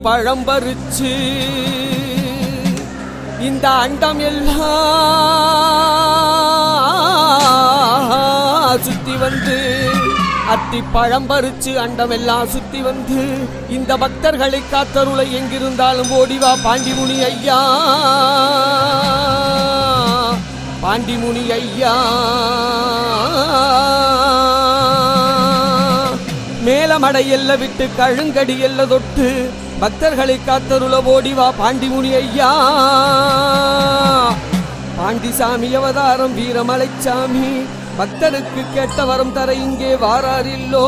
பழம்பருச்சு இந்த அண்டம் எல்லாம் சுத்தி வந்து அத்தி பழம்பருச்சு அண்டம் எல்லாம் சுத்தி வந்து இந்த பக்தர்களை காத்தருளை எங்கிருந்தாலும் ஓடிவா பாண்டிமுனி ஐயா, பாண்டிமுனி ஐயா. மேலமடை எல்ல விட்டு கழுங்கடி எல்ல தொட்டு பக்தர்களை காத்தருள ஓடிவா பாண்டிமுனி ஐயா. பாண்டிசாமி அவதாரம் வீரமலைச்சாமி பக்தருக்கு கேட்ட வரம் தர இங்கே வாராரில்லோ.